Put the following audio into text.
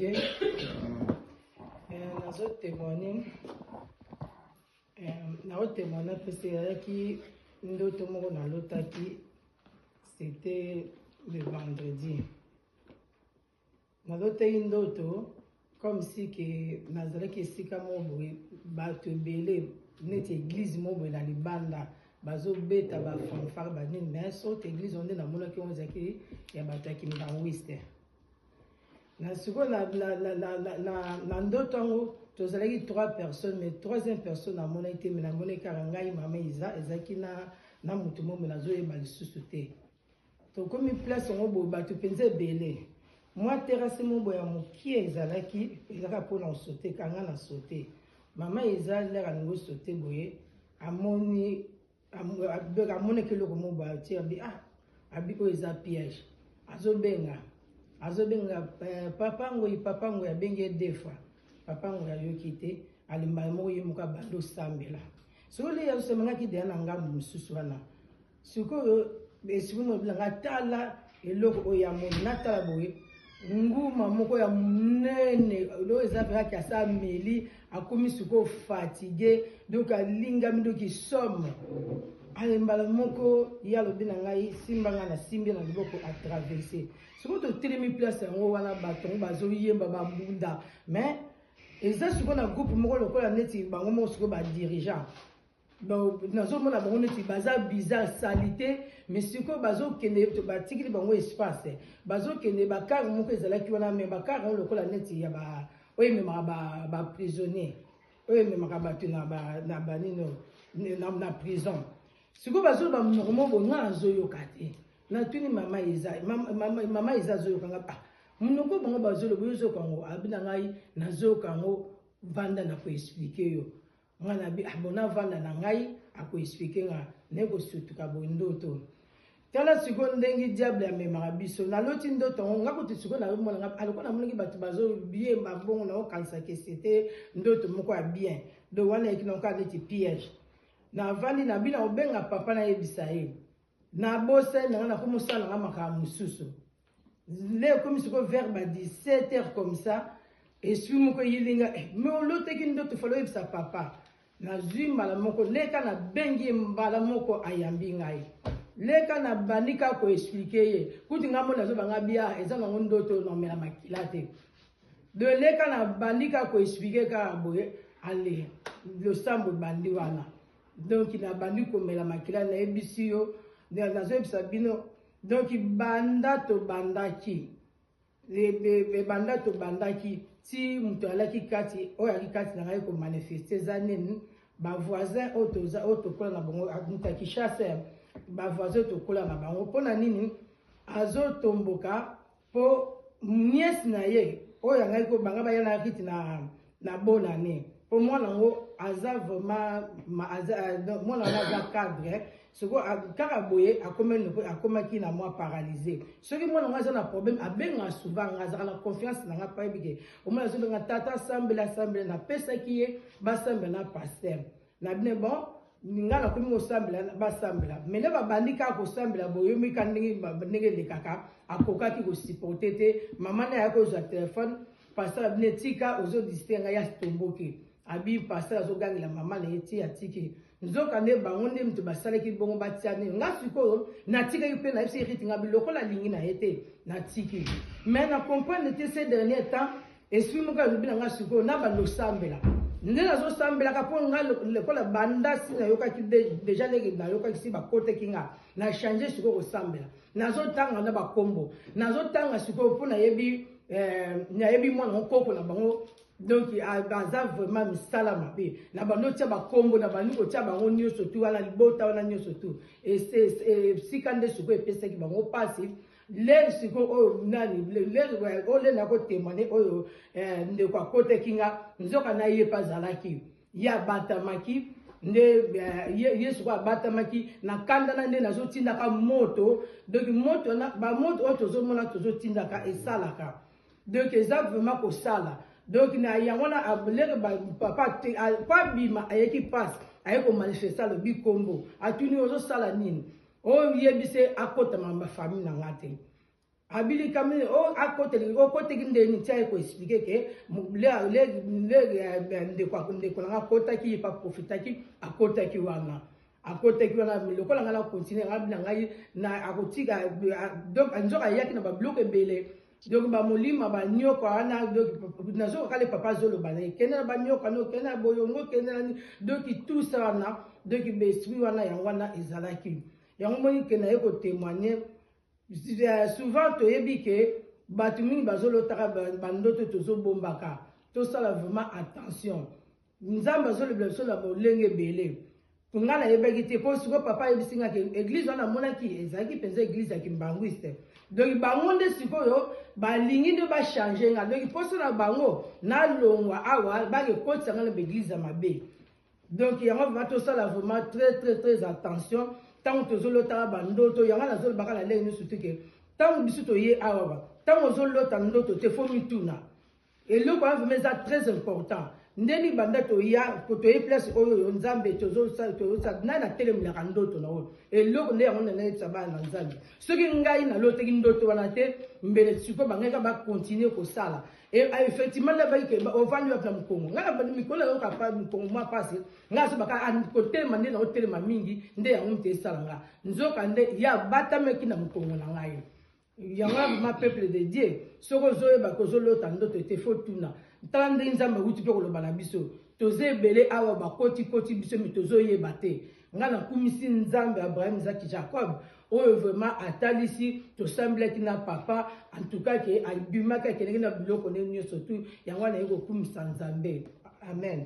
Dieu. Nous avons témoigné. Nous avons témoigné parce que c'était le vendredi. Nous avons témoigné comme si que Nazareth est si comme bateau belé net église mobo na libanda bazo beta ba fanfare ba ni mais cette église on est na mona ki on zaki ya bataki na wiste na suko na ndoto to zalaki 3 personnes mais troisième personne na mona été mais na mona karangai mama Isa ezaki na mutu mobo na zo yeba lisusu te to comme place on bo bateau penze belé moi terrasse mon boya moki ezalaki ezaka pona sauter kanga na sauter mama ezali la ngo sauter boye amoni amone ke loko mo ba ti abi abi ko eza piège azobenga papa ngo ya benge defa papa ngo ya yokite alimba mo yemuka bando sambela so le ya semanga ki de na ngamu mususu wana suko esibuno bilanga tala eloko oya mo natala boye nguma moko ya munene lo ezapera ki asa meli akomi suko fatigué donc alinga mindo ki somme alembala moko ya lobi na ngai simbanga na simbi na liboko a traverser suko to telemi place yango wana batongo bazo yemba bambunda mais eza suko na groupe moko lokola neti bango moko suko ba dirigeant donc nazo mona bango neti baza bizarre salité mais siko bazo kende batikili bango espace bazo kende bakar moko ezalaki wana mais bakar on lokola neti ya ba oye mema ba prisonnier oye mema ka batu na ba nino na prison siko bazo ba normal bonga azoyo kate na tuni mama Isa zoyo kanga munoko bango bazo lo boyo kango abina ngai nazo kango vanda na ko expliquer yo ngana bi abona vanda na ngai ako expliquer nga nego sutuka bondoto tala siko ndengi diable amemaka biso na loti ndoto ngako tsuko na mona nga aloko na monaki batu bazo bien babongo na okanisa ke c'était ndoto moko ya bien do wana ekino ka neti piège na vandi na bina obenga papa na yebisa ye na bose na komosala nga maka mususu le comme siko vers 17h comme ça et suis moko yilinga mais oloteki ndoto falo yebisa papa na zimbala moko leka na bengi mbala moko ayambi ngai leka na banika ko expliquer ye kuti ngamo nazo banga bia eza na ndoto no mela makila te de leka na banika ko expliquer ka boye ale le sambo bandi wana donc na bandi ko mela makila na ebisio nazo ebisa bino donc banda to bandaki le banda to bandaki ti muto alaki kati oya kati na ngai ko manifester zaneni ba voisin auto kola na bango mutaki chasseur ba voisin to kola na bango pona nini azo tomboka po nièce na ye oya ngai ko banga ba yana kiti na bonane po mwana ngo aza vraiment mwana na cadre soko kaka boye akomaki na moi paralysé soki mwana ngo aza na problème abenga souvent ngazaka na confiance na nga pa ebike omona zo nga tata sambela na pesa kiye ba sambela na pasteur na bine bon ngala komi mo sambela ba sambela mais le ba bandika ko sambela boye mi kan ndenge le kaka akoka ki ko supporter te maman na yako za téléphone pasteur bine tika ozo distinga ya tomboki abi pasteur azo gangela maman na yeti atiki nzoka ne bango nde mtu basalaki bongo batiane nga sikoyo natika yupe na yesi ritinga biloko la lingi na yete natiki mais na comprendre te ces derniers temps esprit moka lubina nga sikoyo na bando sambela nde nazo sambela ka po nga lekola banda si na yoka ki déjà lege na yoka si ba kote kinga na changer sikoyo sambela nazo tanga na ba kombo nazo tanga sikoyo po na yebi mwana nkoko na bango donc aza vraiment misala mabe na bando tia ba kombo na bandi ko tia bango nyoso tu wana libota wana nyoso tu et c'est sikande suko epesa ki bango pasi le siko o nani le o le na ko témoigner oyo nde kwa kote kinga nzoka na ye pazalaki ya batamaki nde yesu kwa batamaki na kanda na nde nazo tinda ka moto donc moto na ba moto o tozo mona tozo tinda ka esalaka donc eza vraiment ko sala donc na yangona abler ba papa pas bima ayeki passe ayeko manifester le bikombo atuni ozo sala nini o yebise akota mamba famille na ngate abili kamene o côté qui ndeni tia ko expliquer que le quoi nga kota ki pas profiter ki a kota ki wana lokola ngala continuer ngabina ngai na akotika donc anzoka yaki na ba bloc ebele donc ba molima ba nyoko ana donc nazo kale papa zolo bana kena ba nyoko no kena boyongo kena donc tout ça wana donc be esprit wana yangwana ezalaki yango moni kena yeko témoigner souvent toyebi ke batu mingi bazolotaka bandoto tozobombaka tosala vraiment attention nzambe azolobela biso na molenge ebele nga nayebaki te mpo sikoyo papa ayebisinga ke église wana amonaki ezalaki mpenza église ya kimbangwiste donc bango nde sikoyo balingi nde bachange nga donc mposo na bango nalongwa awa bakekotisa nga na baeglise ya mabe donc yango vraiment tosala vraiment très attention tant que zolota bandoto yanga na zolobaka na lenge nyonso te ke ntango biso toye awa ba ntango ozolota ndoto te fo mituna eloko wana vraiment eza très important ndeni banda toya toye place oyo nzambe tozosa nani natelemelaka ndoto na oyo eloko nde yango nanayebisa bana na nzambe soki ngai naloteki ndoto wana te mbele sikoyo bangaka bakontinue kosala effectivement nabaki ovandi wapi na mokongo ngai na mikolo yaoka mokongo mwa pasi ngai so baka kotelema nde naotelema mingi nde yango mte esala nga nzoka nde ya batameki na mokongo na ngai yango ma peuple de Dieu soko ozoyeba kozolota ndoto te fo tuna tala nde nzambe awuti mpe koloba na biso toza ebele awa bakoti biso mi tozoyeba te nga nakumisi nzambe Abraham Isaac Jacob oyo vraiment atalisi tosambelaki na papa en tout cas ke abimaki akendeki na biloko nde nyonso tu yango wana ye kokumisa nzambe amen.